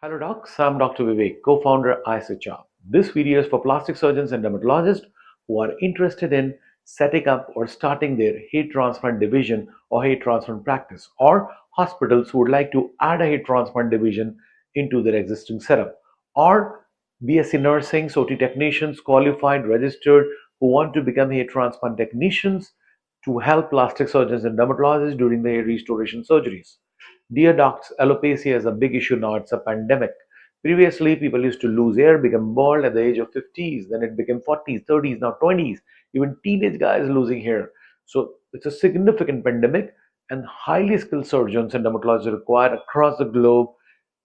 Hello docs, I'm Dr. Vivek, co-founder ISHR. This video is for plastic surgeons and dermatologists who are interested in setting up or starting their hair transplant division or hair transplant practice, or hospitals who would like to add a hair transplant division into their existing setup, or BSc nursing, SOT technicians, qualified, registered, who want to become hair transplant technicians to help plastic surgeons and dermatologists during their hair restoration surgeries. Dear docs, alopecia is a big issue now. It's a pandemic. Previously, people used to lose hair, become bald at the age of 50s, then it became 40s, 30s, now 20s. Even teenage guys losing hair. So it's a significant pandemic, and highly skilled surgeons and dermatologists are required across the globe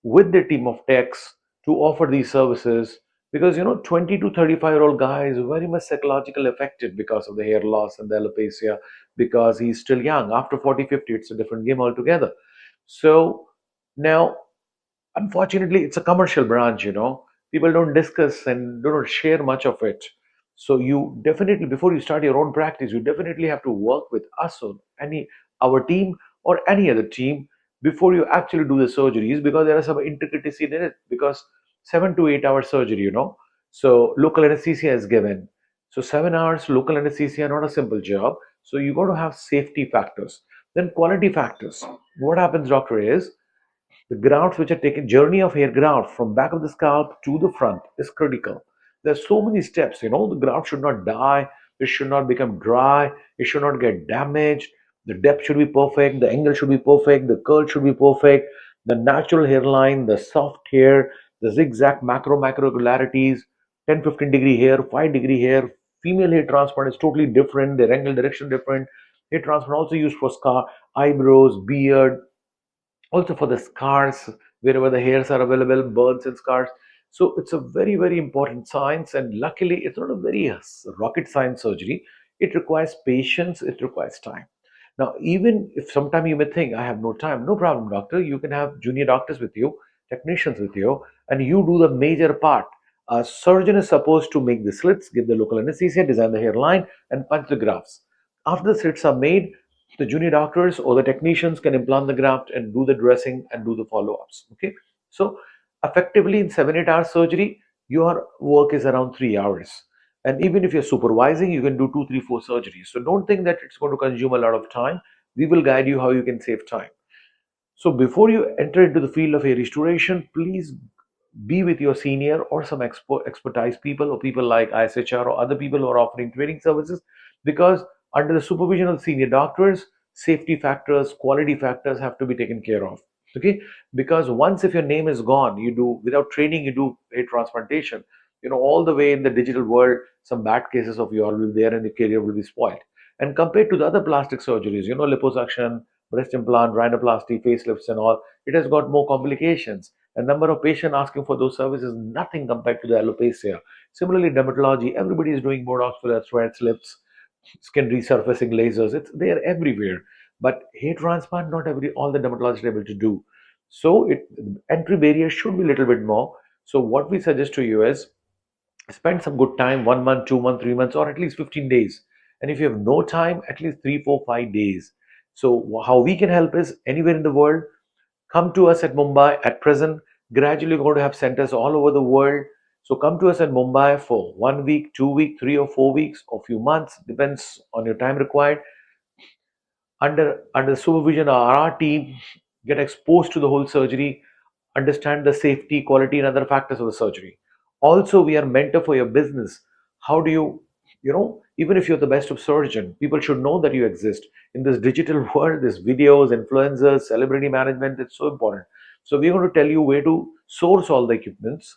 with their team of techs to offer these services because 20 to 35-year-old guy is very much psychologically affected because of the hair loss and the alopecia because he's still young. After 40, 50, it's a different game altogether. So now, unfortunately, it's a commercial branch. People don't discuss and do not share much of it. So you definitely, before you start your own practice, you definitely have to work with us or our team or any other team before you actually do the surgeries, because there are some intricacies in it, because 7 to 8 hour surgery. So local anesthesia is given. So 7 hours local anesthesia, not a simple job. So you got to have safety factors. Then quality factors. What happens, doctor, is the grafts which are taken, journey of hair graft from back of the scalp to the front is critical. There's so many steps. The graft should not die, it should not become dry, it should not get damaged. The depth should be perfect, the angle should be perfect, the curl should be perfect, the natural hairline, the soft hair, the zigzag macro irregularities, 10-15 degree hair, 5 degree hair. Female hair transplant is totally different, their angle direction different. Hair transplant also used for scar, eyebrows, beard, also for the scars wherever the hairs are available, burns and scars. So it's a very, very important science, and luckily it's not a very rocket science surgery. It requires patience, it requires time. Now, even if sometime you may think I have no time, no problem, doctor. You can have junior doctors with you, technicians with you, and you do the major part. A surgeon is supposed to make the slits, give the local anesthesia, design the hairline, and punch the grafts. After the slits are made, the junior doctors or the technicians can implant the graft and do the dressing and do the follow-ups. Okay, so effectively in 7 8 hour surgery, your work is around 3 hours, and even if you're supervising, you can do 2 3 4 surgeries. So don't think that it's going to consume a lot of time. We will guide you how you can save time. So before you enter into the field of hair restoration, please be with your senior or some expertise people, or people like ISHR or other people who are offering training services, because under the supervision of senior doctors, safety factors, quality factors have to be taken care of. Okay, because once if your name is gone, you do without training, you do hair transplantation. All the way in the digital world, some bad cases of yours will be there, and your career will be spoiled. And compared to the other plastic surgeries, liposuction, breast implant, rhinoplasty, facelifts, and all, it has got more complications. A number of patients asking for those services, nothing compared to the alopecia. Similarly, dermatology, everybody is doing Botox, fillers, threads, lips, skin resurfacing lasers. It's there everywhere. But hair transplant, not every all the dermatologists are able to do. So entry barrier should be a little bit more. So what we suggest to you is spend some good time, 1 month, 2 months, 3 months, or at least 15 days. And if you have no time, at least 3 4 5 days. So how we can help is anywhere in the world, come to us at Mumbai. At present, gradually we're going to have centers all over the world. So come to us at Mumbai for 1 week, 2 week, 3 or 4 weeks, or few months, depends on your time required. Under the supervision of our team, get exposed to the whole surgery, understand the safety, quality, and other factors of the surgery. Also, we are mentor for your business. How do even if you're the best of surgeon, people should know that you exist in this digital world. This videos, influencers, celebrity management, it's so important. So we're going to tell you where to source all the equipments.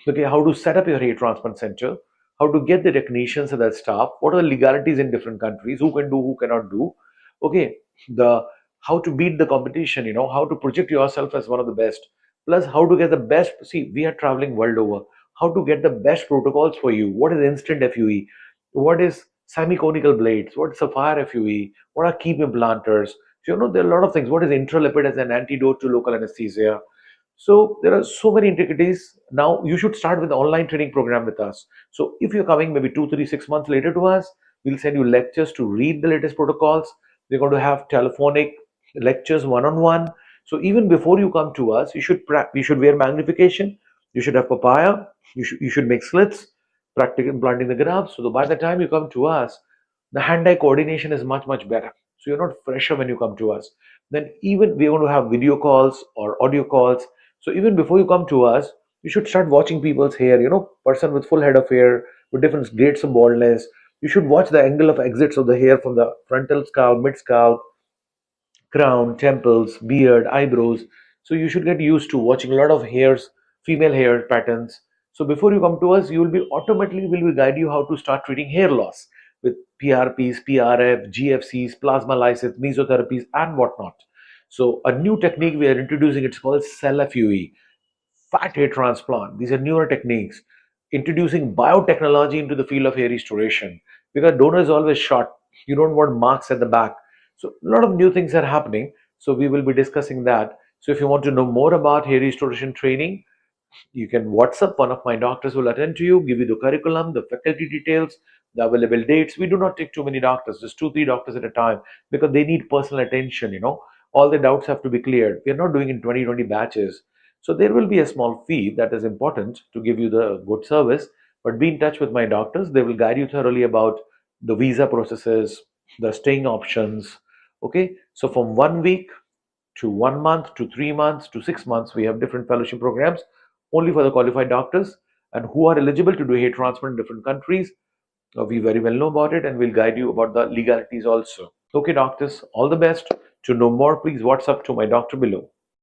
Okay, how to set up your hair transplant center, how to get the technicians and that staff, what are the legalities in different countries, who can do, who cannot do. Okay, the how to beat the competition, how to project yourself as one of the best, plus how to get the best. See, we are traveling world over. How to get the best protocols for you. What is instant FUE? What is semi-conical blades? What is sapphire FUE? What are keep implanters? So, there are a lot of things. What is intralipid as an antidote to local anesthesia? So there are so many intricacies. Now you should start with the online training program with us. So if you're coming maybe 2 3 6 months later to us, we'll send you lectures to read the latest protocols. We're going to have telephonic lectures one on one. So even before you come to us, you should wear magnification, you should have papaya, you should make slits, practice implanting the grafts. So that by the time you come to us, the hand-eye coordination is much much better. So you're not fresher when you come to us. Then even we're going to have video calls or audio calls. So even before you come to us, you should start watching people's hair. Person with full head of hair with different grades of baldness. You should watch the angle of exits of the hair from the frontal scalp, mid scalp, crown, temples, beard, eyebrows. So you should get used to watching a lot of hairs, female hair patterns. So before you come to us, you will be automatically will be guide you how to start treating hair loss with PRPs, PRF, GFCs, plasma lysis, mesotherapies, and whatnot. So a new technique we are introducing, it's called cell FUE, fat hair transplant. These are newer techniques introducing biotechnology into the field of hair restoration, because donor is always short. You don't want marks at the back. So a lot of new things are happening. So we will be discussing that. So if you want to know more about hair restoration training, you can WhatsApp. One of my doctors will attend to you, give you the curriculum, the faculty details, the available dates. We do not take too many doctors, just two, three doctors at a time, because they need personal attention. All the doubts have to be cleared. We are not doing in 2020 batches. So there will be a small fee that is important to give you the good service. But be in touch with my doctors. They will guide you thoroughly about the visa processes, the staying options. Okay. So from 1 week to 1 month to 3 months to 6 months, we have different fellowship programs only for the qualified doctors and who are eligible to do hair transplant in different countries. We very well know about it and we'll guide you about the legalities also. Okay, doctors, all the best. To know more, please WhatsApp to my doctor below.